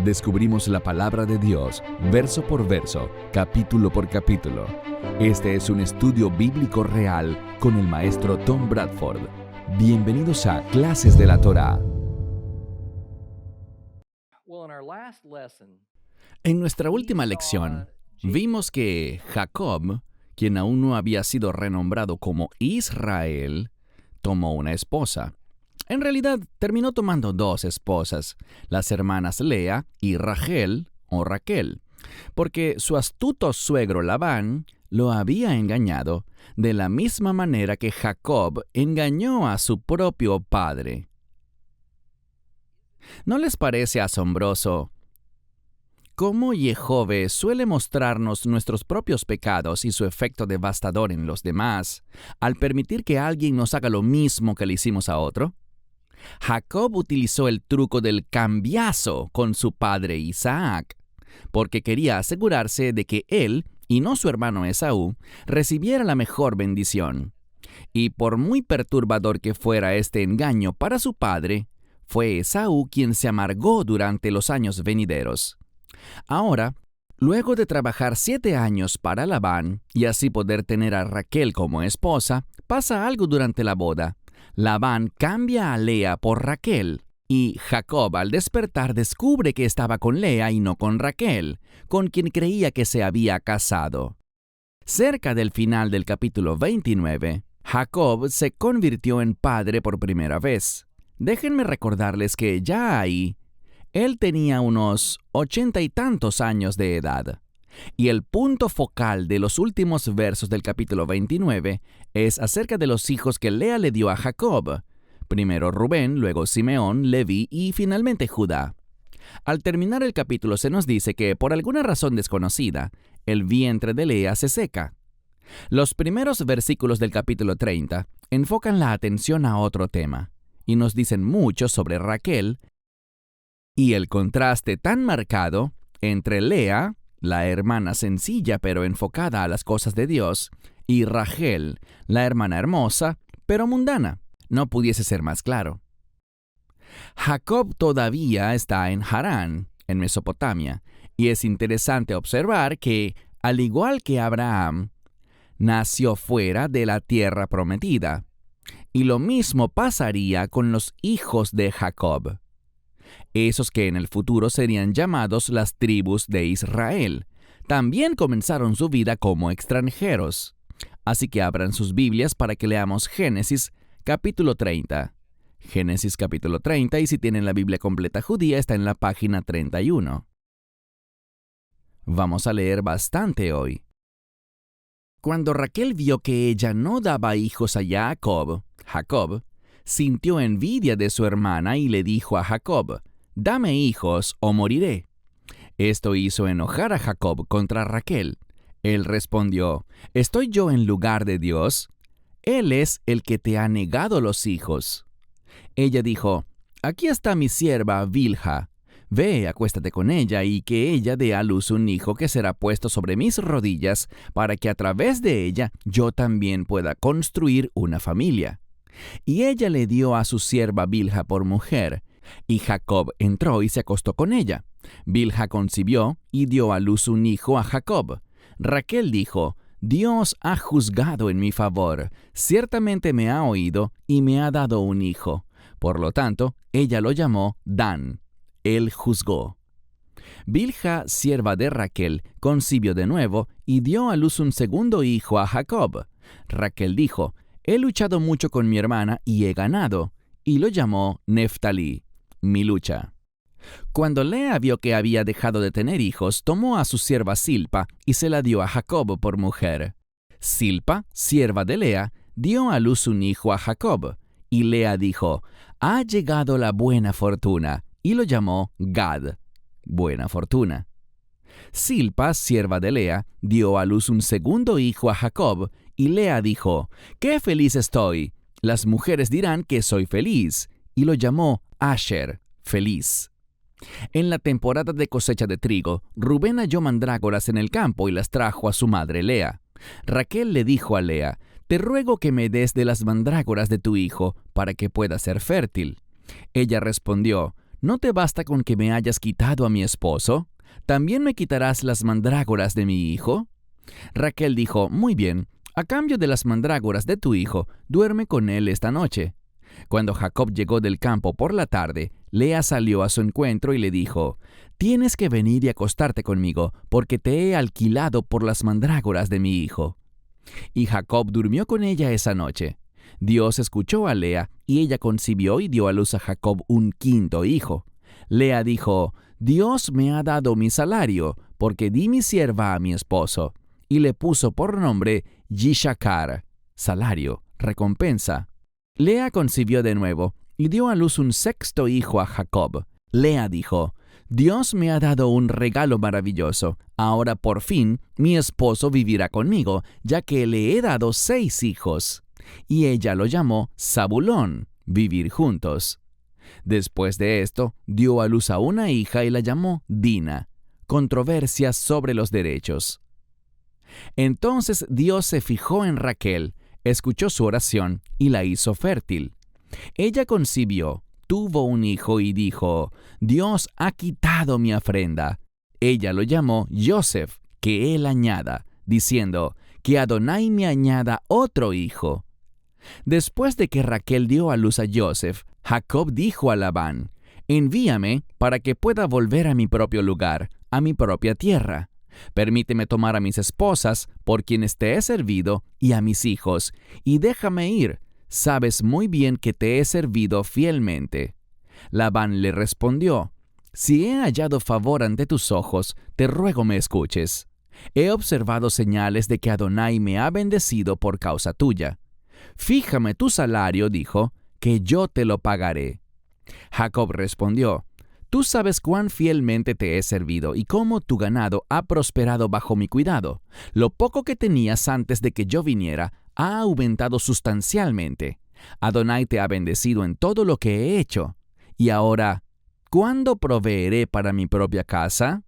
descubrimos la palabra de Dios, verso por verso, capítulo por capítulo. Este es un estudio bíblico real con el maestro Tom Bradford. Bienvenidos a Clases de la Torá. En nuestra última lección, vimos que Jacob, quien aún no había sido renombrado como Israel, tomó una esposa. En realidad, terminó tomando dos esposas, las hermanas Lea y Rachel, o Raquel, porque su astuto suegro Labán lo había engañado de la misma manera que Jacob engañó a su propio padre. ¿No les parece asombroso cómo Jehove suele mostrarnos nuestros propios pecados y su efecto devastador en los demás al permitir que alguien nos haga lo mismo que le hicimos a otro? Jacob utilizó el truco del cambiazo con su padre Isaac, porque quería asegurarse de que él, y no su hermano Esaú, recibiera la mejor bendición. Y por muy perturbador que fuera este engaño para su padre, fue Esaú quien se amargó durante los años venideros. Ahora, luego de trabajar 7 años para Labán, y así poder tener a Raquel como esposa, pasa algo durante la boda. Labán cambia a Lea por Raquel, y Jacob al despertar descubre que estaba con Lea y no con Raquel, con quien creía que se había casado. Cerca del final del capítulo 29, Jacob se convirtió en padre por primera vez. Déjenme recordarles que ya ahí, él tenía unos 80 y tantos años de edad. Y el punto focal de los últimos versos del capítulo 29 es acerca de los hijos que Lea le dio a Jacob. Primero Rubén, luego Simeón, Leví y finalmente Judá. Al terminar el capítulo se nos dice que, por alguna razón desconocida, el vientre de Lea se seca. Los primeros versículos del capítulo 30 enfocan la atención a otro tema y nos dicen mucho sobre Raquel y el contraste tan marcado entre Lea, la hermana sencilla pero enfocada a las cosas de Dios, y Rachel, la hermana hermosa pero mundana. No pudiese ser más claro. Jacob todavía está en Harán, en Mesopotamia, y es interesante observar que, al igual que Abraham, nació fuera de la tierra prometida. Y lo mismo pasaría con los hijos de Jacob, esos que en el futuro serían llamados las tribus de Israel. También comenzaron su vida como extranjeros. Así que abran sus Biblias para que leamos Génesis capítulo 30. Génesis capítulo 30, y si tienen la Biblia completa judía, está en la página 31. Vamos a leer bastante hoy. Cuando Raquel vio que ella no daba hijos a Jacob sintió envidia de su hermana y le dijo a Jacob: «Dame hijos o moriré». Esto hizo enojar a Jacob contra Raquel. Él respondió: «¿Estoy yo en lugar de Dios? Él es el que te ha negado los hijos». Ella dijo: «Aquí está mi sierva Bilha. Ve, acuéstate con ella y que ella dé a luz un hijo que será puesto sobre mis rodillas para que a través de ella yo también pueda construir una familia». Y ella le dio a su sierva Bilha por mujer, y Jacob entró y se acostó con ella. Bilha concibió y dio a luz un hijo a Jacob. Raquel dijo: «Dios ha juzgado en mi favor, ciertamente me ha oído y me ha dado un hijo». Por lo tanto, ella lo llamó Dan. Él juzgó. Bilha, sierva de Raquel, concibió de nuevo y dio a luz un segundo hijo a Jacob. Raquel dijo: «He luchado mucho con mi hermana y he ganado», y lo llamó Neftalí, mi lucha. Cuando Lea vio que había dejado de tener hijos, tomó a su sierva Silpa y se la dio a Jacob por mujer. Silpa, sierva de Lea, dio a luz un hijo a Jacob, y Lea dijo: «Ha llegado la buena fortuna», y lo llamó Gad, buena fortuna. Silpa, sierva de Lea, dio a luz un segundo hijo a Jacob, y Lea dijo: «¡Qué feliz estoy! Las mujeres dirán que soy feliz», y lo llamó Asher, feliz. En la temporada de cosecha de trigo, Rubén halló mandrágoras en el campo y las trajo a su madre Lea. Raquel le dijo a Lea: «Te ruego que me des de las mandrágoras de tu hijo para que pueda ser fértil». Ella respondió: ¿no te basta con que me hayas quitado a mi esposo? ¿También me quitarás las mandrágoras de mi hijo? Raquel dijo, muy bien, a cambio de las mandrágoras de tu hijo, duerme con él esta noche. Cuando Jacob llegó del campo por la tarde, Lea salió a su encuentro y le dijo, tienes que venir y acostarte conmigo, porque te he alquilado por las mandrágoras de mi hijo. Y Jacob durmió con ella esa noche. Dios escuchó a Lea, y ella concibió y dio a luz a Jacob un quinto hijo. Lea dijo, Dios me ha dado mi salario, porque di mi sierva a mi esposo. Y le puso por nombre Yishakar, salario, recompensa. Lea concibió de nuevo, y dio a luz un sexto hijo a Jacob. Lea dijo, Dios me ha dado un regalo maravilloso. Ahora por fin mi esposo vivirá conmigo, ya que le he dado 6 hijos. Y ella lo llamó Zabulón, vivir juntos. Después de esto, dio a luz a una hija y la llamó Dina, controversia sobre los derechos. Entonces Dios se fijó en Raquel, escuchó su oración y la hizo fértil. Ella concibió, tuvo un hijo y dijo, Dios ha quitado mi afrenta. Ella lo llamó Joseph, que él añada, diciendo, que Adonai me añada otro hijo. Después de que Raquel dio a luz a Joseph, Jacob dijo a Labán, envíame para que pueda volver a mi propio lugar, a mi propia tierra. Permíteme tomar a mis esposas, por quienes te he servido, y a mis hijos, y déjame ir. Sabes muy bien que te he servido fielmente. Labán le respondió, si he hallado favor ante tus ojos, te ruego me escuches. He observado señales de que Adonai me ha bendecido por causa tuya. Fíjame tu salario, dijo, que yo te lo pagaré. Jacob respondió, tú sabes cuán fielmente te he servido y cómo tu ganado ha prosperado bajo mi cuidado. Lo poco que tenías antes de que yo viniera ha aumentado sustancialmente. Adonai te ha bendecido en todo lo que he hecho. Y ahora, ¿cuándo proveeré para mi propia casa?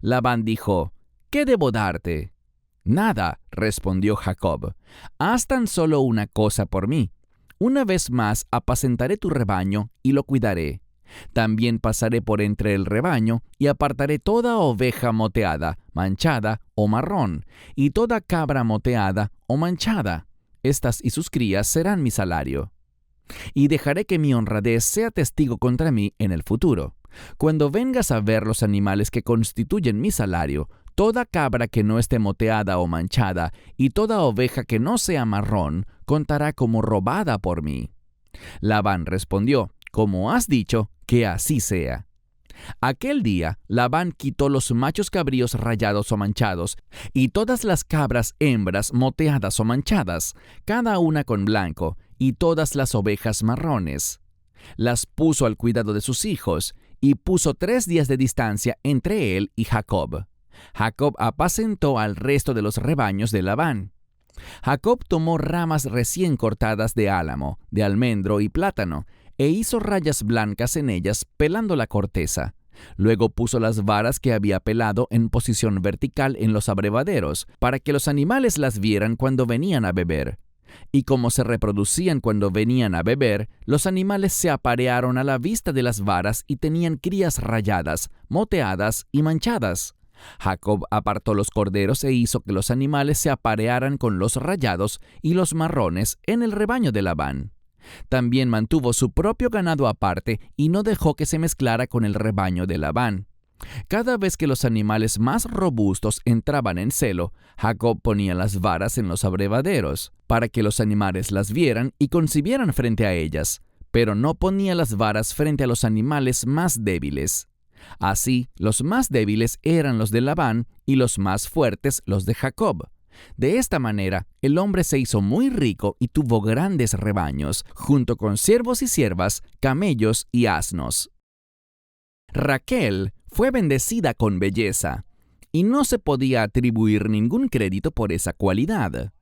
Labán dijo, ¿qué debo darte? Nada, respondió Jacob. Haz tan solo una cosa por mí. Una vez más apacentaré tu rebaño y lo cuidaré. También pasaré por entre el rebaño y apartaré toda oveja moteada, manchada o marrón, y toda cabra moteada o manchada. Estas y sus crías serán mi salario. Y dejaré que mi honradez sea testigo contra mí en el futuro. Cuando vengas a ver los animales que constituyen mi salario, toda cabra que no esté moteada o manchada y toda oveja que no sea marrón contará como robada por mí. Labán respondió, como has dicho, que así sea. Aquel día, Labán quitó los machos cabríos rayados o manchados y todas las cabras hembras moteadas o manchadas, cada una con blanco, y todas las ovejas marrones. Las puso al cuidado de sus hijos y puso 3 días de distancia entre él y Jacob. Jacob apacentó al resto de los rebaños de Labán. Jacob tomó ramas recién cortadas de álamo, de almendro y plátano, e hizo rayas blancas en ellas pelando la corteza. Luego puso las varas que había pelado en posición vertical en los abrevaderos, para que los animales las vieran cuando venían a beber. Y como se reproducían cuando venían a beber, los animales se aparearon a la vista de las varas y tenían crías rayadas, moteadas y manchadas. Jacob apartó los corderos e hizo que los animales se aparearan con los rayados y los marrones en el rebaño de Labán. También mantuvo su propio ganado aparte y no dejó que se mezclara con el rebaño de Labán. Cada vez que los animales más robustos entraban en celo, Jacob ponía las varas en los abrevaderos, para que los animales las vieran y concibieran frente a ellas, pero no ponía las varas frente a los animales más débiles. Así, los más débiles eran los de Labán y los más fuertes los de Jacob. De esta manera, el hombre se hizo muy rico y tuvo grandes rebaños, junto con siervos y siervas, camellos y asnos. Raquel fue bendecida con belleza, y no se podía atribuir ningún crédito por esa cualidad.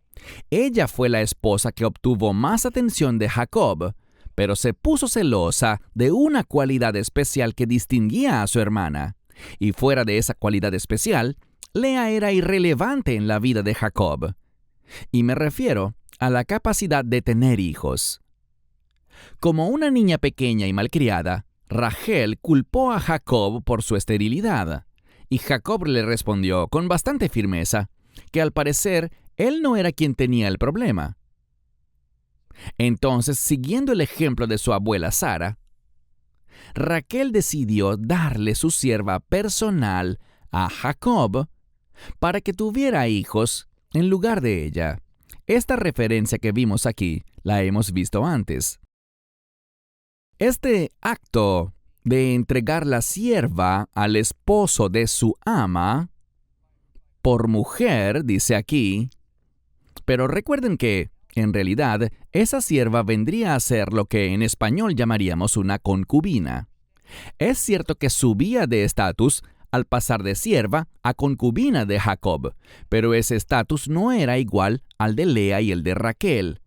Ella fue la esposa que obtuvo más atención de Jacob, pero se puso celosa de una cualidad especial que distinguía a su hermana. Y fuera de esa cualidad especial, Lea era irrelevante en la vida de Jacob. Y me refiero a la capacidad de tener hijos. Como una niña pequeña y malcriada, Rachel culpó a Jacob por su esterilidad, y Jacob le respondió con bastante firmeza que al parecer él no era quien tenía el problema. Entonces, siguiendo el ejemplo de su abuela Sara, Raquel decidió darle su sierva personal a Jacob para que tuviera hijos en lugar de ella. Esta referencia que vimos aquí la hemos visto antes. Este acto de entregar la sierva al esposo de su ama por mujer, dice aquí, pero recuerden que, en realidad, esa sierva vendría a ser lo que en español llamaríamos una concubina. Es cierto que subía de estatus al pasar de sierva a concubina de Jacob, pero ese estatus no era igual al de Lea y el de Raquel,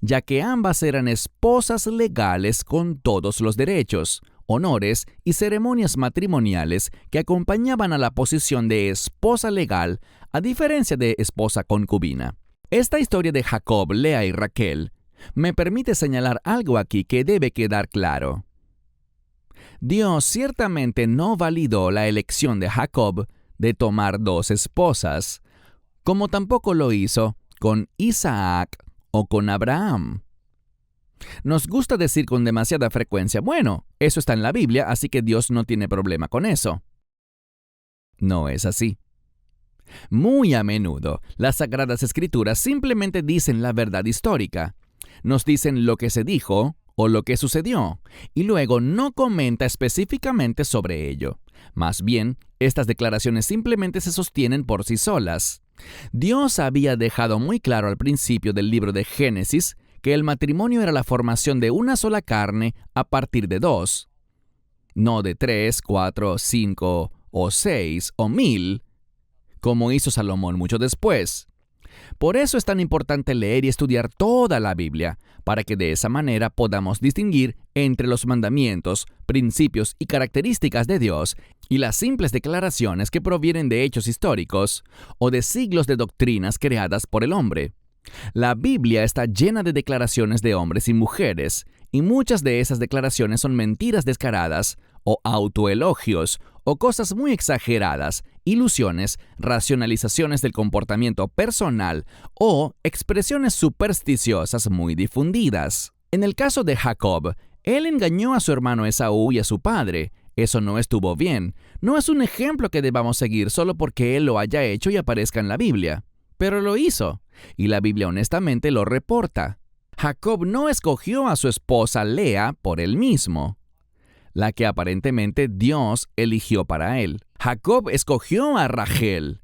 ya que ambas eran esposas legales con todos los derechos, honores y ceremonias matrimoniales que acompañaban a la posición de esposa legal, a diferencia de esposa concubina. Esta historia de Jacob, Lea y Raquel me permite señalar algo aquí que debe quedar claro. Dios ciertamente no validó la elección de Jacob de tomar dos esposas, como tampoco lo hizo con Isaac o con Abraham. Nos gusta decir con demasiada frecuencia, bueno, eso está en la Biblia, así que Dios no tiene problema con eso. No es así. Muy a menudo, las Sagradas Escrituras simplemente dicen la verdad histórica. Nos dicen lo que se dijo o lo que sucedió, y luego no comenta específicamente sobre ello. Más bien, estas declaraciones simplemente se sostienen por sí solas. Dios había dejado muy claro al principio del libro de Génesis que el matrimonio era la formación de una sola carne a partir de dos, no de 3, 4, 5 o 6 o 1000, como hizo Salomón mucho después. Por eso es tan importante leer y estudiar toda la Biblia, para que de esa manera podamos distinguir entre los mandamientos, principios y características de Dios y las simples declaraciones que provienen de hechos históricos o de siglos de doctrinas creadas por el hombre. La Biblia está llena de declaraciones de hombres y mujeres, y muchas de esas declaraciones son mentiras descaradas, o autoelogios, o cosas muy exageradas, ilusiones, racionalizaciones del comportamiento personal, o expresiones supersticiosas muy difundidas. En el caso de Jacob, él engañó a su hermano Esaú y a su padre. Eso no estuvo bien. No es un ejemplo que debamos seguir solo porque él lo haya hecho y aparezca en la Biblia. Pero lo hizo, y la Biblia honestamente lo reporta. Jacob no escogió a su esposa Lea por él mismo, la que aparentemente Dios eligió para él. Jacob escogió a Rachel,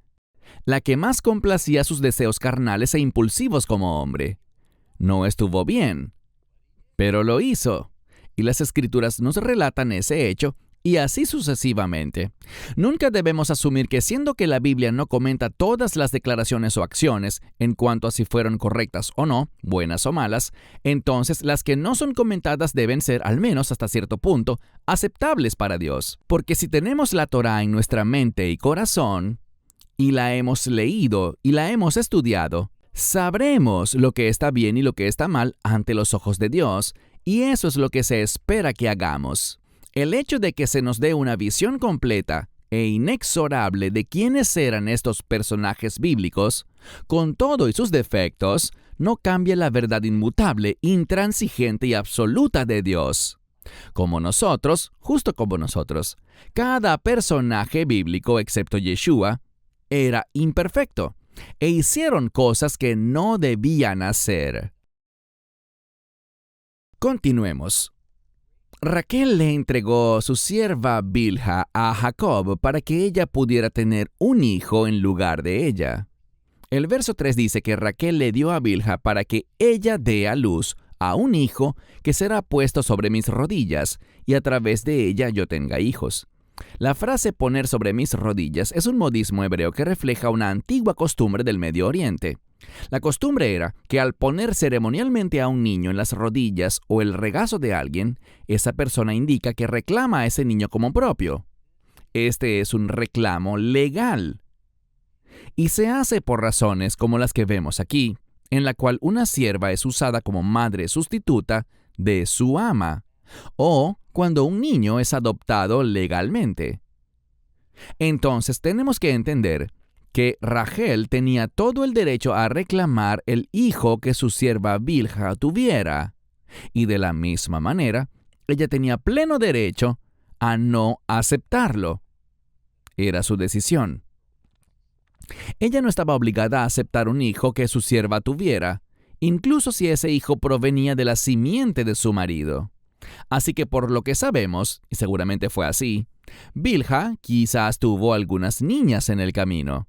la que más complacía sus deseos carnales e impulsivos como hombre. No estuvo bien, pero lo hizo, y las Escrituras nos relatan ese hecho, y así sucesivamente. Nunca debemos asumir que siendo que la Biblia no comenta todas las declaraciones o acciones en cuanto a si fueron correctas o no, buenas o malas, entonces las que no son comentadas deben ser, al menos hasta cierto punto, aceptables para Dios. Porque si tenemos la Torá en nuestra mente y corazón, y la hemos leído y la hemos estudiado, sabremos lo que está bien y lo que está mal ante los ojos de Dios, y eso es lo que se espera que hagamos. El hecho de que se nos dé una visión completa e inexorable de quiénes eran estos personajes bíblicos, con todo y sus defectos, no cambia la verdad inmutable, intransigente y absoluta de Dios. Como nosotros, justo como nosotros, cada personaje bíblico, excepto Yeshua, era imperfecto e hicieron cosas que no debían hacer. Continuemos. Raquel le entregó su sierva Bilha a Jacob para que ella pudiera tener un hijo en lugar de ella. El verso 3 dice que Raquel le dio a Bilha para que ella dé a luz a un hijo que será puesto sobre mis rodillas, y a través de ella yo tenga hijos. La frase poner sobre mis rodillas es un modismo hebreo que refleja una antigua costumbre del Medio Oriente. La costumbre era que al poner ceremonialmente a un niño en las rodillas o el regazo de alguien, esa persona indica que reclama a ese niño como propio. Este es un reclamo legal. Y se hace por razones como las que vemos aquí, en la cual una sierva es usada como madre sustituta de su ama, o cuando un niño es adoptado legalmente. Entonces tenemos que entender que Rachel tenía todo el derecho a reclamar el hijo que su sierva Bilha tuviera, y de la misma manera, ella tenía pleno derecho a no aceptarlo. Era su decisión. Ella no estaba obligada a aceptar un hijo que su sierva tuviera, incluso si ese hijo provenía de la simiente de su marido. Así que por lo que sabemos, y seguramente fue así, Bilha quizás tuvo algunas niñas en el camino.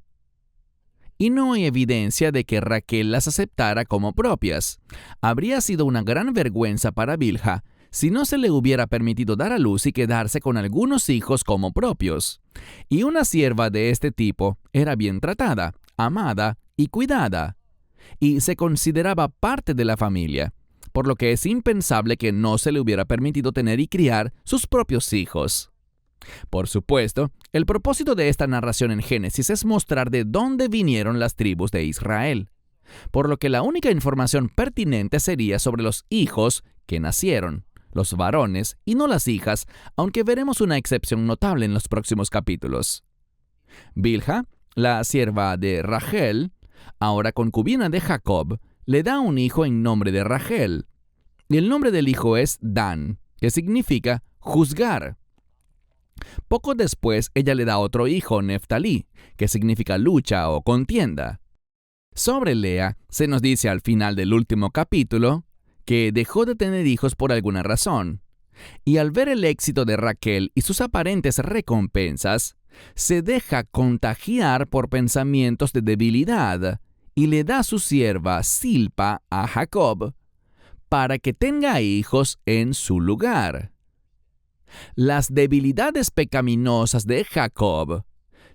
Y no hay evidencia de que Raquel las aceptara como propias. Habría sido una gran vergüenza para Bilha si no se le hubiera permitido dar a luz y quedarse con algunos hijos como propios. Y una sierva de este tipo era bien tratada, amada y cuidada, y se consideraba parte de la familia, por lo que es impensable que no se le hubiera permitido tener y criar sus propios hijos. Por supuesto, el propósito de esta narración en Génesis es mostrar de dónde vinieron las tribus de Israel, por lo que la única información pertinente sería sobre los hijos que nacieron, los varones y no las hijas, aunque veremos una excepción notable en los próximos capítulos. Bilha, la sierva de Rachel, ahora concubina de Jacob, le da un hijo en nombre de Rachel. Y el nombre del hijo es Dan, que significa juzgar. Poco después, ella le da otro hijo, Neftalí, que significa lucha o contienda. Sobre Lea, se nos dice al final del último capítulo que dejó de tener hijos por alguna razón. Y al ver el éxito de Raquel y sus aparentes recompensas, se deja contagiar por pensamientos de debilidad y le da su sierva Silpa a Jacob para que tenga hijos en su lugar. Las debilidades pecaminosas de Jacob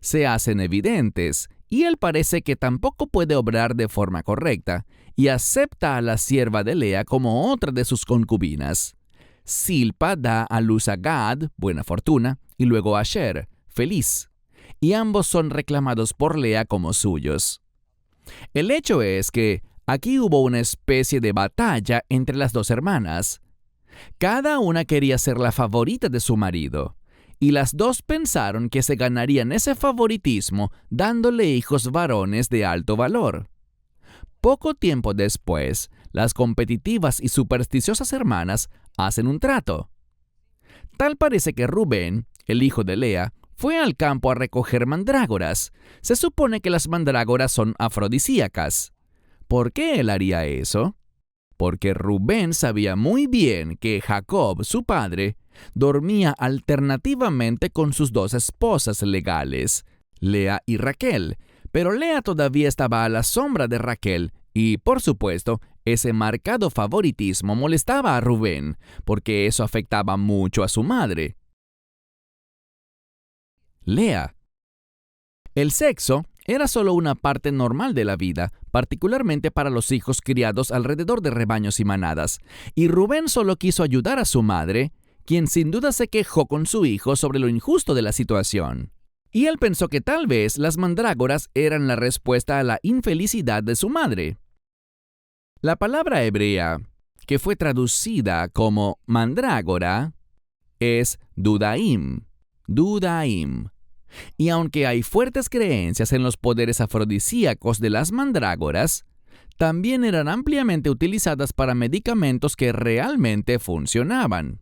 se hacen evidentes y él parece que tampoco puede obrar de forma correcta y acepta a la sierva de Lea como otra de sus concubinas. Silpa da a luz a Gad, buena fortuna, y luego a Asher, feliz, y ambos son reclamados por Lea como suyos. El hecho es que aquí hubo una especie de batalla entre las dos hermanas. Cada una quería ser la favorita de su marido, y las dos pensaron que se ganarían ese favoritismo dándole hijos varones de alto valor. Poco tiempo después, las competitivas y supersticiosas hermanas hacen un trato. Tal parece que Rubén, el hijo de Lea, fue al campo a recoger mandrágoras. Se supone que las mandrágoras son afrodisíacas. ¿Por qué él haría eso? Porque Rubén sabía muy bien que Jacob, su padre, dormía alternativamente con sus dos esposas legales, Lea y Raquel, pero Lea todavía estaba a la sombra de Raquel y, por supuesto, ese marcado favoritismo molestaba a Rubén, porque eso afectaba mucho a su madre, Lea. El sexo era solo una parte normal de la vida, particularmente para los hijos criados alrededor de rebaños y manadas, y Rubén solo quiso ayudar a su madre, quien sin duda se quejó con su hijo sobre lo injusto de la situación. Y él pensó que tal vez las mandrágoras eran la respuesta a la infelicidad de su madre. La palabra hebrea, que fue traducida como mandrágora, es dudaim. Y aunque hay fuertes creencias en los poderes afrodisíacos de las mandrágoras, también eran ampliamente utilizadas para medicamentos que realmente funcionaban.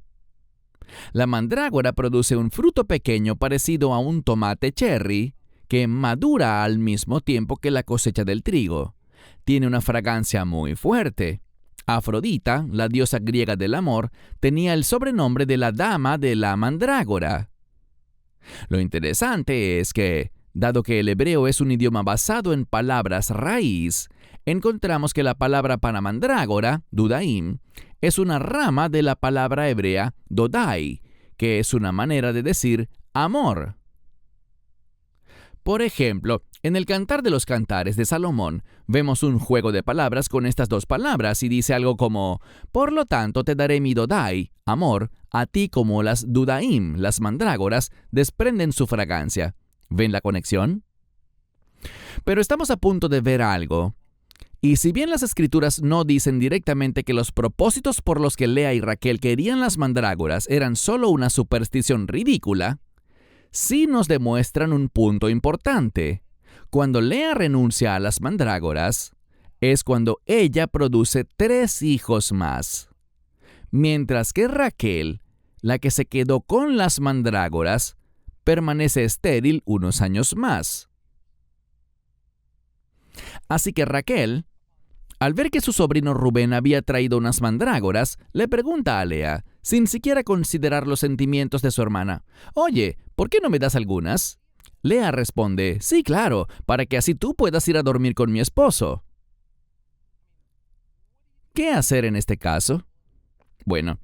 La mandrágora produce un fruto pequeño parecido a un tomate cherry que madura al mismo tiempo que la cosecha del trigo. Tiene una fragancia muy fuerte. Afrodita, la diosa griega del amor, tenía el sobrenombre de la dama de la mandrágora. Lo interesante es que, dado que el hebreo es un idioma basado en palabras raíz, encontramos que la palabra para mandrágora, dudaim, es una rama de la palabra hebrea dodai, que es una manera de decir amor. Por ejemplo, en el Cantar de los Cantares de Salomón, vemos un juego de palabras con estas dos palabras y dice algo como: por lo tanto te daré mi dodai, amor, a ti como las dudaim, las mandrágoras, desprenden su fragancia. ¿Ven la conexión? Pero estamos a punto de ver algo. Y si bien las escrituras no dicen directamente que los propósitos por los que Lea y Raquel querían las mandrágoras eran solo una superstición ridícula, sí nos demuestran un punto importante. Cuando Lea renuncia a las mandrágoras, es cuando ella produce 3 hijos más. Mientras que Raquel, la que se quedó con las mandrágoras, permanece estéril unos años más. Así que Raquel, al ver que su sobrino Rubén había traído unas mandrágoras, le pregunta a Lea, sin siquiera considerar los sentimientos de su hermana, «Oye, ¿por qué no me das algunas?» Lea responde, «Sí, claro, para que así tú puedas ir a dormir con mi esposo». ¿Qué hacer en este caso? Bueno,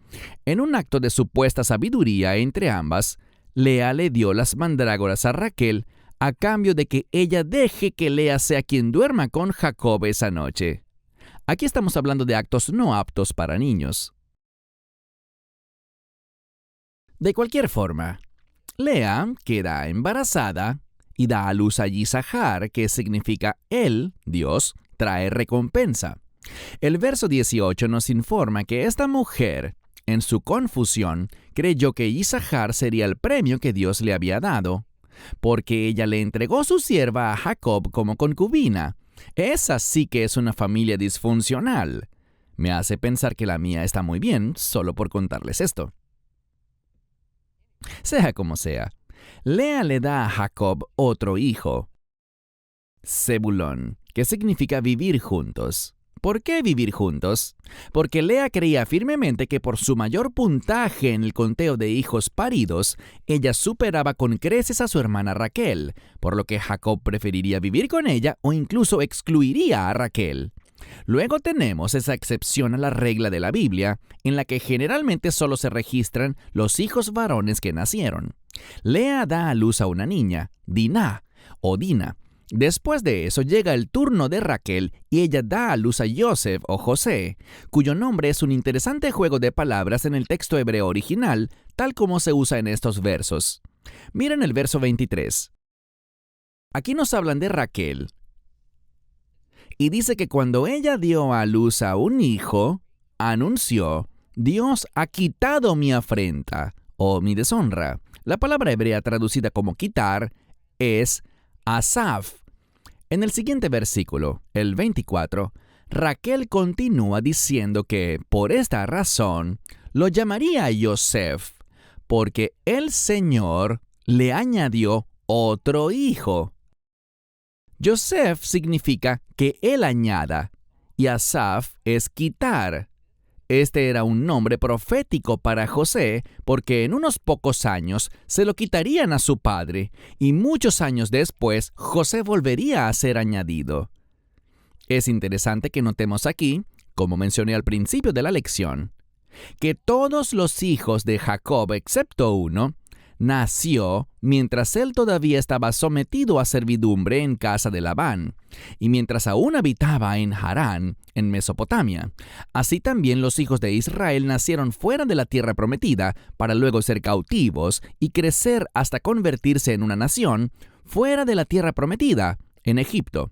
en un acto de supuesta sabiduría entre ambas, Lea le dio las mandrágoras a Raquel a cambio de que ella deje que Lea sea quien duerma con Jacob esa noche. Aquí estamos hablando de actos no aptos para niños. De cualquier forma, Lea queda embarazada y da a luz a Yisahar, que significa Él, Dios, trae recompensa. El verso 18 nos informa que esta mujer, en su confusión, creyó que Yisahar sería el premio que Dios le había dado, porque ella le entregó su sierva a Jacob como concubina. Esa sí que es una familia disfuncional. Me hace pensar que la mía está muy bien, solo por contarles esto. Sea como sea, Lea le da a Jacob otro hijo, Zebulón, que significa vivir juntos. ¿Por qué vivir juntos? Porque Lea creía firmemente que por su mayor puntaje en el conteo de hijos paridos, ella superaba con creces a su hermana Raquel, por lo que Jacob preferiría vivir con ella o incluso excluiría a Raquel. Luego tenemos esa excepción a la regla de la Biblia, en la que generalmente solo se registran los hijos varones que nacieron. Lea da a luz a una niña, Diná o Dina. Después de eso llega el turno de Raquel y ella da a luz a Yosef o José, cuyo nombre es un interesante juego de palabras en el texto hebreo original, tal como se usa en estos versos. Miren el verso 23. Aquí nos hablan de Raquel. Y dice que cuando ella dio a luz a un hijo, anunció, «Dios ha quitado mi afrenta» o mi deshonra. La palabra hebrea traducida como quitar es Asaf. En el siguiente versículo, el 24, Raquel continúa diciendo que, por esta razón, lo llamaría Yosef, porque el Señor le añadió otro hijo. Yosef significa que él añada, y Asaf es quitar. Este era un nombre profético para José, porque en unos pocos años se lo quitarían a su padre, y muchos años después José volvería a ser añadido. Es interesante que notemos aquí, como mencioné al principio de la lección, que todos los hijos de Jacob, excepto uno, nació mientras él todavía estaba sometido a servidumbre en casa de Labán, y mientras aún habitaba en Harán, en Mesopotamia. Así también los hijos de Israel nacieron fuera de la tierra prometida para luego ser cautivos y crecer hasta convertirse en una nación fuera de la tierra prometida, en Egipto.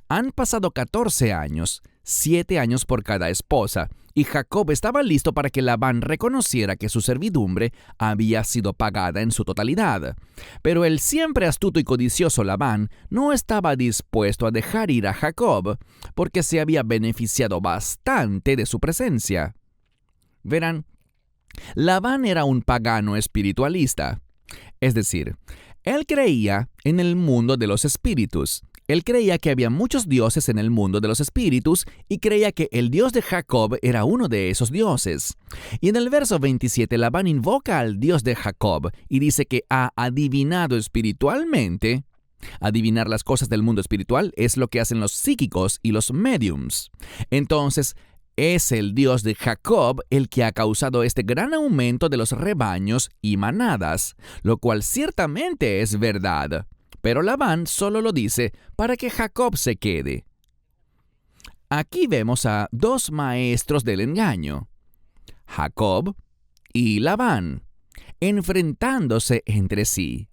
Han pasado 14 años, 7 años por cada esposa, y Jacob estaba listo para que Labán reconociera que su servidumbre había sido pagada en su totalidad. Pero el siempre astuto y codicioso Labán no estaba dispuesto a dejar ir a Jacob, porque se había beneficiado bastante de su presencia. Verán, Labán era un pagano espiritualista. Es decir, él creía en el mundo de los espíritus. Él creía que había muchos dioses en el mundo de los espíritus y creía que el Dios de Jacob era uno de esos dioses. Y en el verso 27 Labán invoca al Dios de Jacob y dice que ha adivinado espiritualmente. Adivinar las cosas del mundo espiritual es lo que hacen los psíquicos y los mediums. Entonces, es el Dios de Jacob el que ha causado este gran aumento de los rebaños y manadas, lo cual ciertamente es verdad. Pero Labán solo lo dice para que Jacob se quede. Aquí vemos a dos maestros del engaño, Jacob y Labán, enfrentándose entre sí.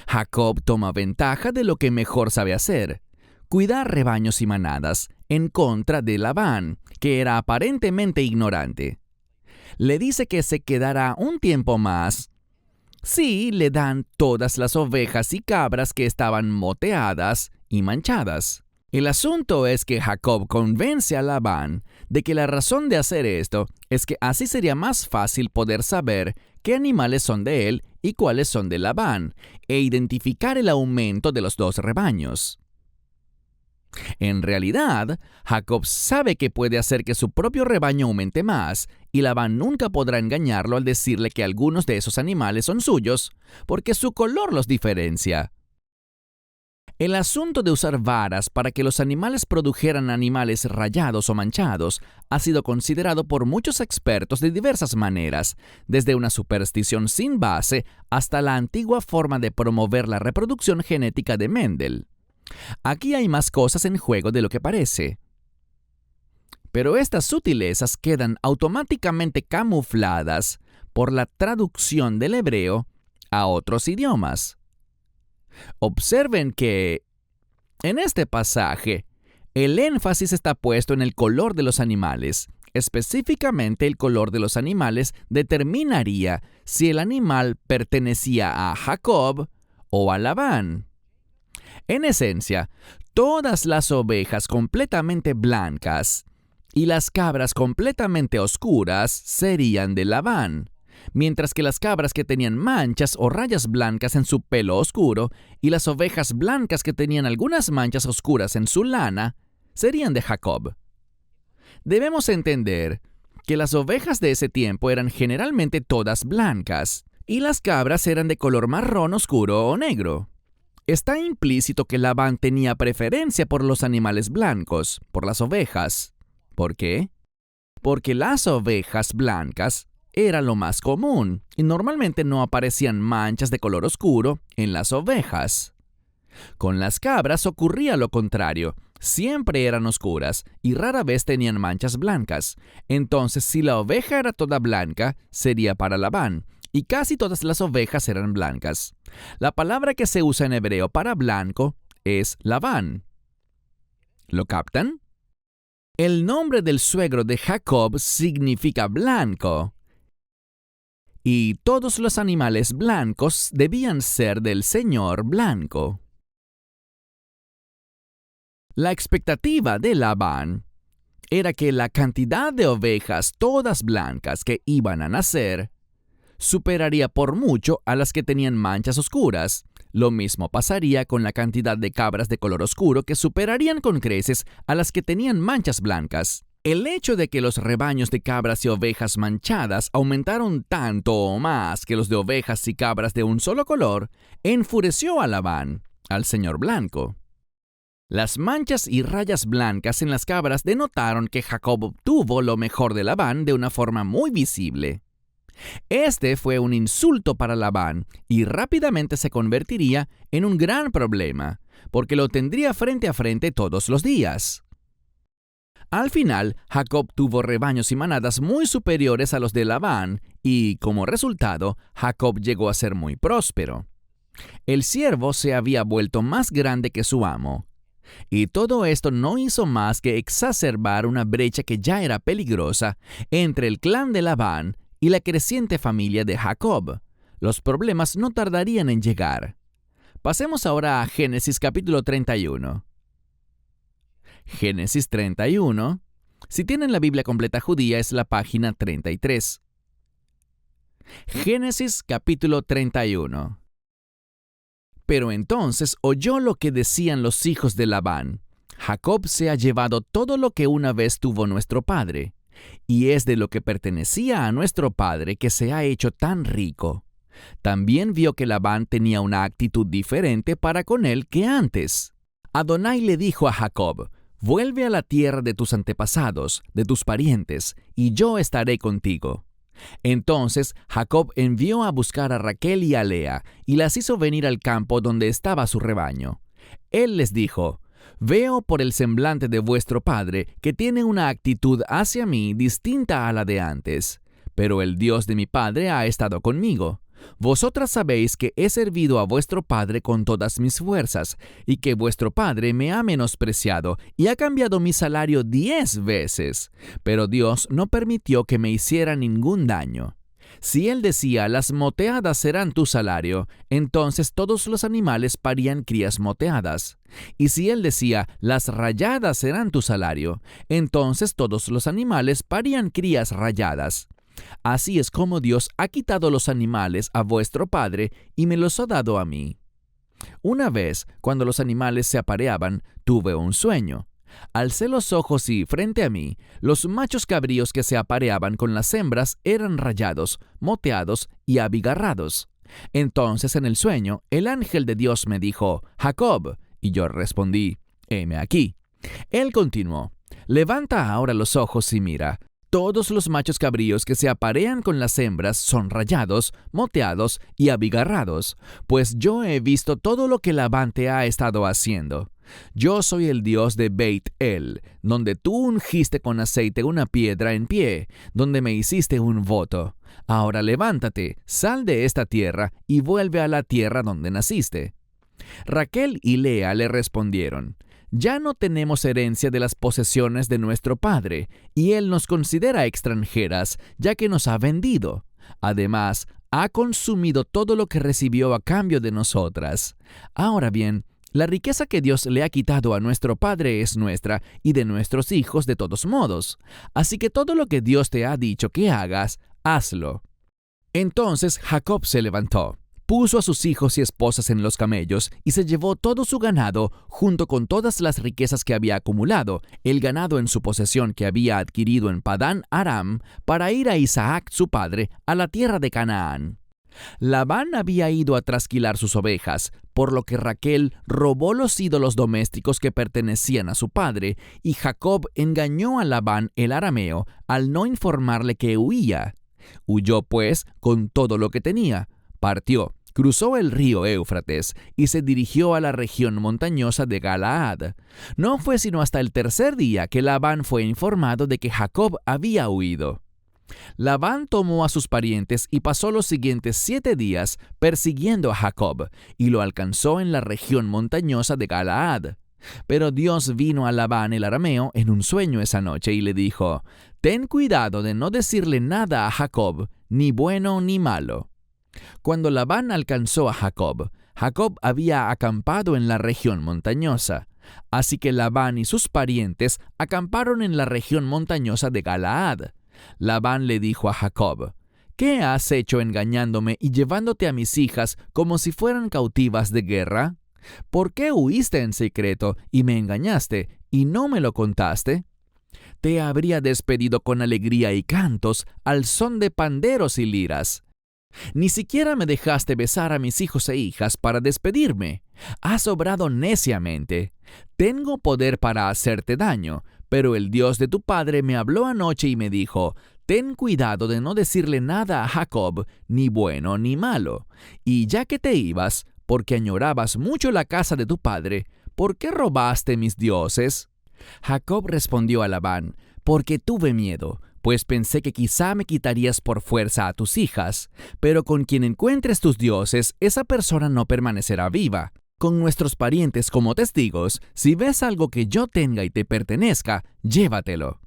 Jacob toma ventaja de lo que mejor sabe hacer, cuidar rebaños y manadas en contra de Labán, que era aparentemente ignorante. Le dice que se quedará un tiempo más si le dan todas las ovejas y cabras que estaban moteadas y manchadas. El asunto es que Jacob convence a Labán de que la razón de hacer esto es que así sería más fácil poder saber qué animales son de él y cuáles son de Labán, e identificar el aumento de los dos rebaños. En realidad, Jacob sabe que puede hacer que su propio rebaño aumente más, y Labán nunca podrá engañarlo al decirle que algunos de esos animales son suyos, porque su color los diferencia. El asunto de usar varas para que los animales produjeran animales rayados o manchados ha sido considerado por muchos expertos de diversas maneras, desde una superstición sin base hasta la antigua forma de promover la reproducción genética de Mendel. Aquí hay más cosas en juego de lo que parece. Pero estas sutilezas quedan automáticamente camufladas por la traducción del hebreo a otros idiomas. Observen que, en este pasaje, el énfasis está puesto en el color de los animales. Específicamente, el color de los animales determinaría si el animal pertenecía a Jacob o a Labán. En esencia, todas las ovejas completamente blancas y las cabras completamente oscuras serían de Labán, mientras que las cabras que tenían manchas o rayas blancas en su pelo oscuro y las ovejas blancas que tenían algunas manchas oscuras en su lana serían de Jacob. Debemos entender que las ovejas de ese tiempo eran generalmente todas blancas y las cabras eran de color marrón oscuro o negro. Está implícito que Labán tenía preferencia por los animales blancos, por las ovejas. ¿Por qué? Porque las ovejas blancas era lo más común y normalmente no aparecían manchas de color oscuro en las ovejas. Con las cabras ocurría lo contrario, siempre eran oscuras y rara vez tenían manchas blancas. Entonces, si la oveja era toda blanca, sería para Labán, y casi todas las ovejas eran blancas. La palabra que se usa en hebreo para blanco es Labán. ¿Lo captan? El nombre del suegro de Jacob significa blanco, y todos los animales blancos debían ser del señor blanco. La expectativa de Labán era que la cantidad de ovejas todas blancas que iban a nacer superaría por mucho a las que tenían manchas oscuras. Lo mismo pasaría con la cantidad de cabras de color oscuro que superarían con creces a las que tenían manchas blancas. El hecho de que los rebaños de cabras y ovejas manchadas aumentaron tanto o más que los de ovejas y cabras de un solo color, enfureció a Labán, al señor blanco. Las manchas y rayas blancas en las cabras denotaron que Jacob obtuvo lo mejor de Labán de una forma muy visible. Este fue un insulto para Labán y rápidamente se convertiría en un gran problema, porque lo tendría frente a frente todos los días. Al final, Jacob tuvo rebaños y manadas muy superiores a los de Labán y, como resultado, Jacob llegó a ser muy próspero. El siervo se había vuelto más grande que su amo. Y todo esto no hizo más que exacerbar una brecha que ya era peligrosa entre el clan de Labán y la creciente familia de Jacob. Los problemas no tardarían en llegar. Pasemos ahora a Génesis capítulo 31. Génesis 31. Si tienen la Biblia completa judía, es la página 33. Génesis capítulo 31. Pero entonces oyó lo que decían los hijos de Labán. Jacob se ha llevado todo lo que una vez tuvo nuestro padre, y es de lo que pertenecía a nuestro padre que se ha hecho tan rico. También vio que Labán tenía una actitud diferente para con él que antes. Adonai le dijo a Jacob: vuelve a la tierra de tus antepasados, de tus parientes, y yo estaré contigo. Entonces Jacob envió a buscar a Raquel y a Lea, y las hizo venir al campo donde estaba su rebaño. Él les dijo: veo por el semblante de vuestro padre que tiene una actitud hacia mí distinta a la de antes, pero el Dios de mi padre ha estado conmigo. Vosotras sabéis que he servido a vuestro padre con todas mis fuerzas, y que vuestro padre me ha menospreciado y ha cambiado mi salario 10 veces. Pero Dios no permitió que me hiciera ningún daño. Si él decía, las moteadas serán tu salario, entonces todos los animales parían crías moteadas. Y si él decía, las rayadas serán tu salario, entonces todos los animales parían crías rayadas. Así es como Dios ha quitado los animales a vuestro padre y me los ha dado a mí. Una vez, cuando los animales se apareaban, tuve un sueño. Alcé los ojos y, frente a mí, los machos cabríos que se apareaban con las hembras eran rayados, moteados y abigarrados. Entonces en el sueño, el ángel de Dios me dijo, «Jacob», y yo respondí, «Heme aquí». Él continuó, «Levanta ahora los ojos y mira. Todos los machos cabríos que se aparean con las hembras son rayados, moteados y abigarrados, pues yo he visto todo lo que Labán te ha estado haciendo. Yo soy el Dios de Beit-El, donde tú ungiste con aceite una piedra en pie, donde me hiciste un voto. Ahora levántate, sal de esta tierra y vuelve a la tierra donde naciste». Raquel y Lea le respondieron, «Ya no tenemos herencia de las posesiones de nuestro padre, y él nos considera extranjeras, ya que nos ha vendido. Además, ha consumido todo lo que recibió a cambio de nosotras. Ahora bien, la riqueza que Dios le ha quitado a nuestro padre es nuestra y de nuestros hijos de todos modos. Así que todo lo que Dios te ha dicho que hagas, hazlo». Entonces Jacob se levantó, puso a sus hijos y esposas en los camellos y se llevó todo su ganado junto con todas las riquezas que había acumulado, el ganado en su posesión que había adquirido en Padán Aram, para ir a Isaac su padre a la tierra de Canaán. Labán había ido a trasquilar sus ovejas, por lo que Raquel robó los ídolos domésticos que pertenecían a su padre, y Jacob engañó a Labán el arameo al no informarle que huía. Huyó, pues, con todo lo que tenía. Partió, cruzó el río Éufrates y se dirigió a la región montañosa de Galaad. No fue sino hasta el tercer día que Labán fue informado de que Jacob había huido. Labán tomó a sus parientes y pasó los siguientes 7 días persiguiendo a Jacob, y lo alcanzó en la región montañosa de Galaad. Pero Dios vino a Labán el arameo en un sueño esa noche y le dijo, «Ten cuidado de no decirle nada a Jacob, ni bueno ni malo». Cuando Labán alcanzó a Jacob, Jacob había acampado en la región montañosa. Así que Labán y sus parientes acamparon en la región montañosa de Galaad. Labán le dijo a Jacob, «¿Qué has hecho engañándome y llevándote a mis hijas como si fueran cautivas de guerra? ¿Por qué huiste en secreto y me engañaste y no me lo contaste? Te habría despedido con alegría y cantos al son de panderos y liras. Ni siquiera me dejaste besar a mis hijos e hijas para despedirme. Has obrado neciamente. Tengo poder para hacerte daño, pero el Dios de tu padre me habló anoche y me dijo, «Ten cuidado de no decirle nada a Jacob, ni bueno ni malo. Y ya que te ibas, porque añorabas mucho la casa de tu padre, ¿por qué robaste mis dioses?» Jacob respondió a Labán, «Porque tuve miedo, pues pensé que quizá me quitarías por fuerza a tus hijas, pero con quien encuentres tus dioses, esa persona no permanecerá viva. Con nuestros parientes como testigos, si ves algo que yo tenga y te pertenezca, llévatelo».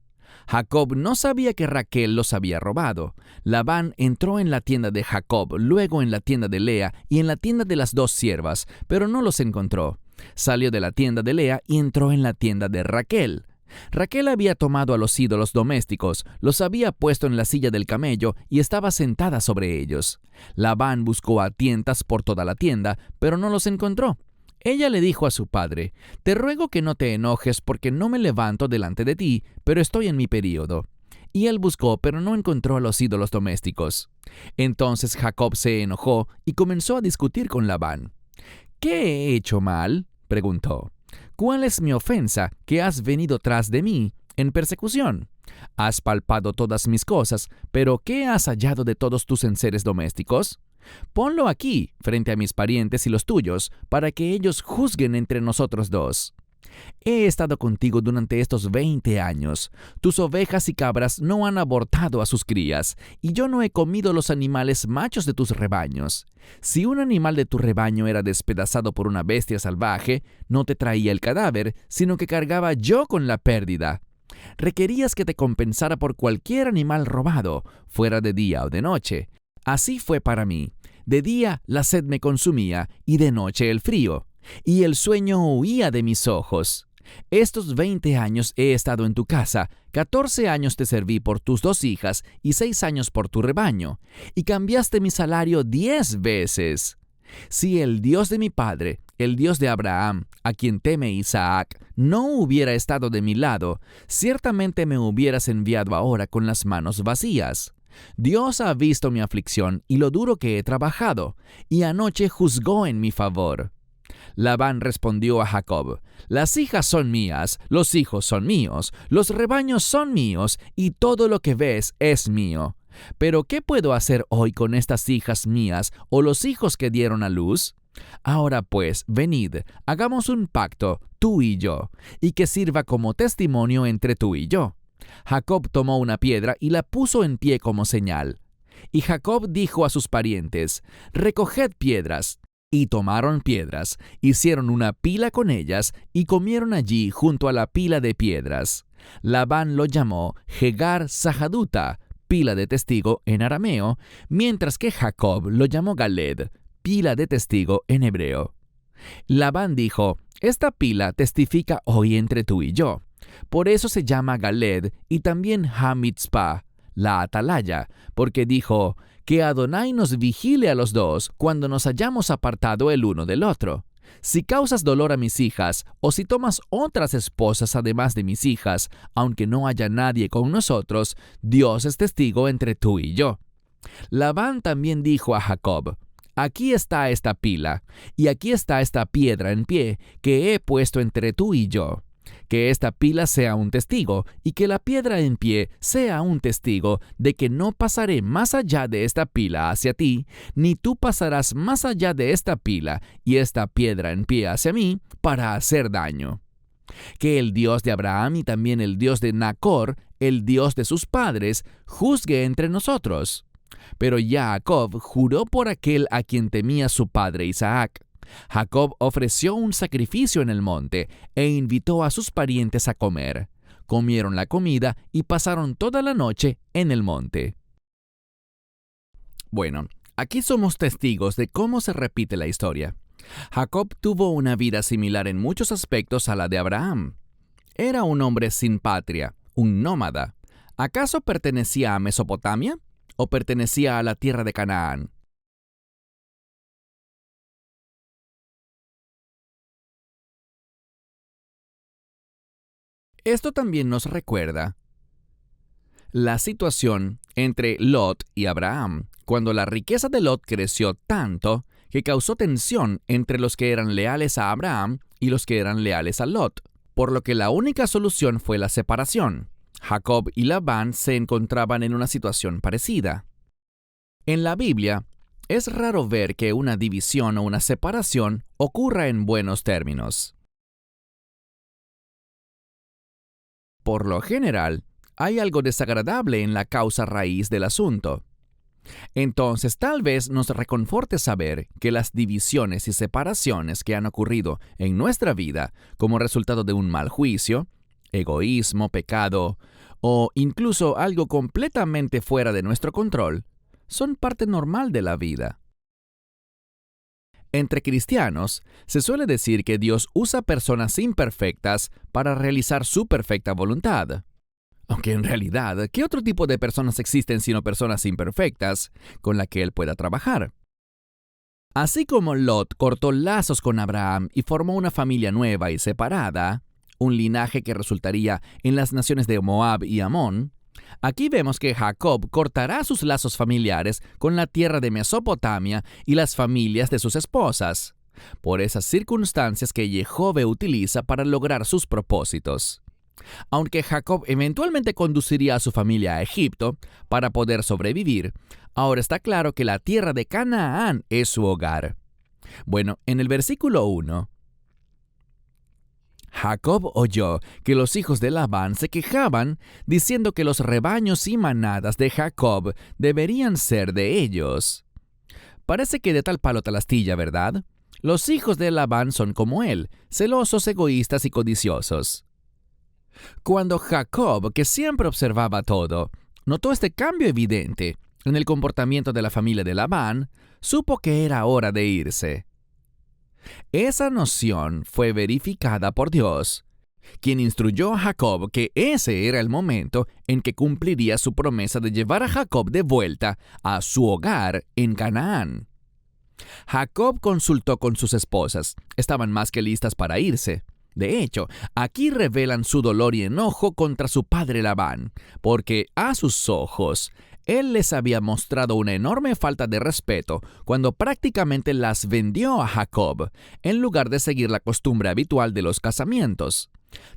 Jacob no sabía que Raquel los había robado. Labán entró en la tienda de Jacob, luego en la tienda de Lea y en la tienda de las 2 siervas, pero no los encontró. Salió de la tienda de Lea y entró en la tienda de Raquel. Raquel había tomado a los ídolos domésticos, los había puesto en la silla del camello y estaba sentada sobre ellos. Labán buscó a tientas por toda la tienda, pero no los encontró. Ella le dijo a su padre, «Te ruego que no te enojes porque no me levanto delante de ti, pero estoy en mi período». Y él buscó, pero no encontró a los ídolos domésticos. Entonces Jacob se enojó y comenzó a discutir con Labán. «¿Qué he hecho mal?», preguntó. «¿Cuál es mi ofensa que has venido tras de mí en persecución? Has palpado todas mis cosas, pero ¿qué has hallado de todos tus enseres domésticos? Ponlo aquí, frente a mis parientes y los tuyos, para que ellos juzguen entre nosotros dos». He estado contigo durante estos 20 años. Tus ovejas y cabras no han abortado a sus crías, y yo no he comido los animales machos de tus rebaños. Si un animal de tu rebaño era despedazado por una bestia salvaje, no te traía el cadáver, sino que cargaba yo con la pérdida. Requerías que te compensara por cualquier animal robado, fuera de día o de noche. Así fue para mí. De día la sed me consumía, y de noche el frío, y el sueño huía de mis ojos. Estos 20 años he estado en tu casa, 14 años te serví por tus 2 hijas y 6 años por tu rebaño, y cambiaste mi salario 10 veces. Si el Dios de mi padre, el Dios de Abraham, a quien teme Isaac, no hubiera estado de mi lado, ciertamente me hubieras enviado ahora con las manos vacías. Dios ha visto mi aflicción y lo duro que he trabajado, y anoche juzgó en mi favor. Labán respondió a Jacob: Las hijas son mías, los hijos son míos, los rebaños son míos, y todo lo que ves es mío. Pero ¿qué puedo hacer hoy con estas hijas mías o los hijos que dieron a luz? Ahora pues, venid, hagamos un pacto, tú y yo, y que sirva como testimonio entre tú y yo. Jacob tomó una piedra y la puso en pie como señal. Y Jacob dijo a sus parientes: Recoged piedras. Y tomaron piedras, hicieron una pila con ellas, y comieron allí junto a la pila de piedras. Labán lo llamó Jegar Sahaduta, pila de testigo en arameo, mientras que Jacob lo llamó Galed, pila de testigo en hebreo. Labán dijo: Esta pila testifica hoy entre tú y yo. Por eso se llama Galed y también Ha-Mitzpah, la atalaya, porque dijo: Que Adonai nos vigile a los dos cuando nos hayamos apartado el uno del otro. Si causas dolor a mis hijas, o si tomas otras esposas además de mis hijas, aunque no haya nadie con nosotros, Dios es testigo entre tú y yo. Labán también dijo a Jacob: Aquí está esta pila, y aquí está esta piedra en pie, que he puesto entre tú y yo. Que esta pila sea un testigo, y que la piedra en pie sea un testigo de que no pasaré más allá de esta pila hacia ti, ni tú pasarás más allá de esta pila y esta piedra en pie hacia mí para hacer daño. Que el Dios de Abraham y también el Dios de Nacor, el Dios de sus padres, juzgue entre nosotros. Pero Jacob juró por aquel a quien temía su padre Isaac. Jacob ofreció un sacrificio en el monte e invitó a sus parientes a comer. Comieron la comida y pasaron toda la noche en el monte. Bueno, aquí somos testigos de cómo se repite la historia. Jacob tuvo una vida similar en muchos aspectos a la de Abraham. Era un hombre sin patria, un nómada. ¿Acaso pertenecía a Mesopotamia o pertenecía a la tierra de Canaán? Esto también nos recuerda la situación entre Lot y Abraham, cuando la riqueza de Lot creció tanto que causó tensión entre los que eran leales a Abraham y los que eran leales a Lot, por lo que la única solución fue la separación. Jacob y Labán se encontraban en una situación parecida. En la Biblia, es raro ver que una división o una separación ocurra en buenos términos. Por lo general, hay algo desagradable en la causa raíz del asunto. Entonces, tal vez nos reconforte saber que las divisiones y separaciones que han ocurrido en nuestra vida como resultado de un mal juicio, egoísmo, pecado, o incluso algo completamente fuera de nuestro control, son parte normal de la vida. Entre cristianos, se suele decir que Dios usa personas imperfectas para realizar su perfecta voluntad. Aunque en realidad, ¿qué otro tipo de personas existen sino personas imperfectas con las que Él pueda trabajar? Así como Lot cortó lazos con Abraham y formó una familia nueva y separada, un linaje que resultaría en las naciones de Moab y Amón, aquí vemos que Jacob cortará sus lazos familiares con la tierra de Mesopotamia y las familias de sus esposas, por esas circunstancias que Jehova utiliza para lograr sus propósitos. Aunque Jacob eventualmente conduciría a su familia a Egipto para poder sobrevivir, ahora está claro que la tierra de Canaán es su hogar. Bueno, en el versículo 1, Jacob oyó que los hijos de Labán se quejaban, diciendo que los rebaños y manadas de Jacob deberían ser de ellos. Parece que de tal palo tal astilla, ¿verdad? Los hijos de Labán son como él, celosos, egoístas y codiciosos. Cuando Jacob, que siempre observaba todo, notó este cambio evidente en el comportamiento de la familia de Labán, supo que era hora de irse. Esa noción fue verificada por Dios, quien instruyó a Jacob que ese era el momento en que cumpliría su promesa de llevar a Jacob de vuelta a su hogar en Canaán. Jacob consultó con sus esposas. Estaban más que listas para irse. De hecho, aquí revelan su dolor y enojo contra su padre Labán, porque a sus ojos, él les había mostrado una enorme falta de respeto cuando prácticamente las vendió a Jacob, en lugar de seguir la costumbre habitual de los casamientos.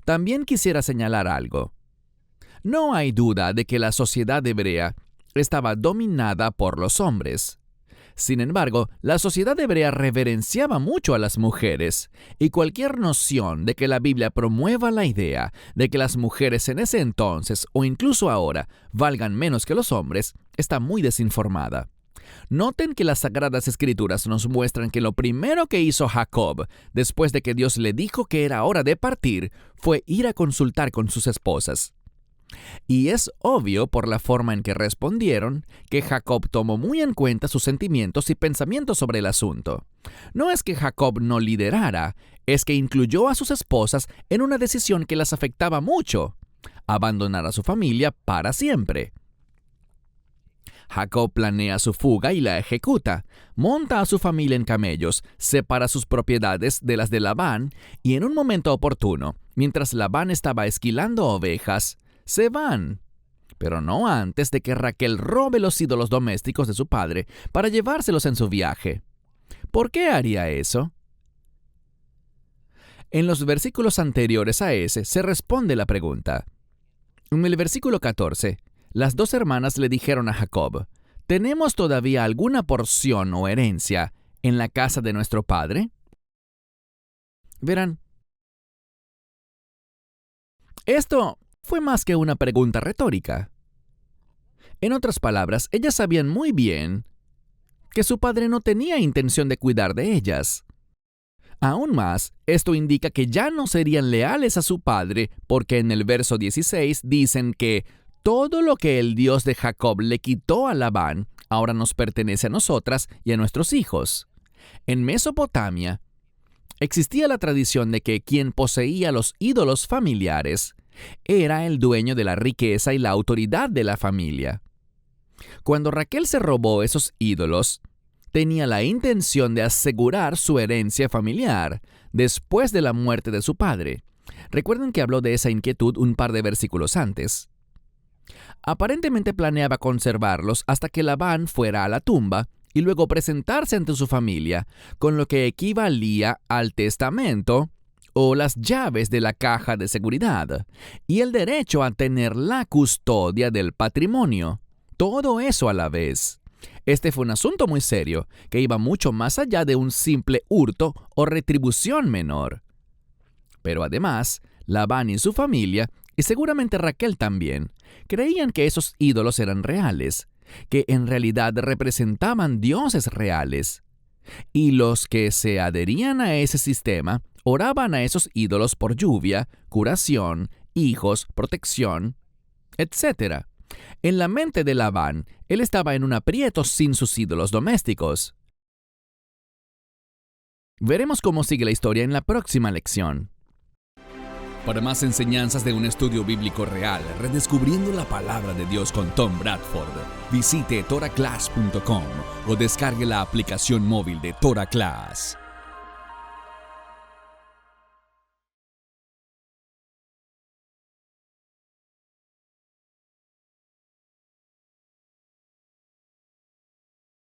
También quisiera señalar algo. No hay duda de que la sociedad hebrea estaba dominada por los hombres. Sin embargo, la sociedad hebrea reverenciaba mucho a las mujeres, y cualquier noción de que la Biblia promueva la idea de que las mujeres en ese entonces o incluso ahora valgan menos que los hombres está muy desinformada. Noten que las Sagradas Escrituras nos muestran que lo primero que hizo Jacob, después de que Dios le dijo que era hora de partir, fue ir a consultar con sus esposas. Y es obvio por la forma en que respondieron que Jacob tomó muy en cuenta sus sentimientos y pensamientos sobre el asunto. No es que Jacob no liderara, es que incluyó a sus esposas en una decisión que las afectaba mucho: abandonar a su familia para siempre. Jacob planea su fuga y la ejecuta. Monta a su familia en camellos, separa sus propiedades de las de Labán y en un momento oportuno, mientras Labán estaba esquilando ovejas, se van, pero no antes de que Raquel robe los ídolos domésticos de su padre para llevárselos en su viaje. ¿Por qué haría eso? En los versículos anteriores a ese se responde la pregunta. En el versículo 14, las dos hermanas le dijeron a Jacob: ¿tenemos todavía alguna porción o herencia en la casa de nuestro padre? Verán, esto fue más que una pregunta retórica. En otras palabras, ellas sabían muy bien que su padre no tenía intención de cuidar de ellas. Aún más, esto indica que ya no serían leales a su padre, porque en el verso 16 dicen que todo lo que el Dios de Jacob le quitó a Labán ahora nos pertenece a nosotras y a nuestros hijos. En Mesopotamia existía la tradición de que quien poseía los ídolos familiares era el dueño de la riqueza y la autoridad de la familia. Cuando Raquel se robó esos ídolos, tenía la intención de asegurar su herencia familiar después de la muerte de su padre. Recuerden que habló de esa inquietud un par de versículos antes. Aparentemente planeaba conservarlos hasta que Labán fuera a la tumba y luego presentarse ante su familia, con lo que equivalía al testamento o las llaves de la caja de seguridad, y el derecho a tener la custodia del patrimonio. Todo eso a la vez. Este fue un asunto muy serio, que iba mucho más allá de un simple hurto o retribución menor. Pero además, Labán y su familia, y seguramente Raquel también, creían que esos ídolos eran reales, que en realidad representaban dioses reales. Y los que se adherían a ese sistema oraban a esos ídolos por lluvia, curación, hijos, protección, etc. En la mente de Labán, él estaba en un aprieto sin sus ídolos domésticos. Veremos cómo sigue la historia en la próxima lección. Para más enseñanzas de un estudio bíblico real, redescubriendo la palabra de Dios con Tom Bradford, visite toraclass.com o descargue la aplicación móvil de TorahClass.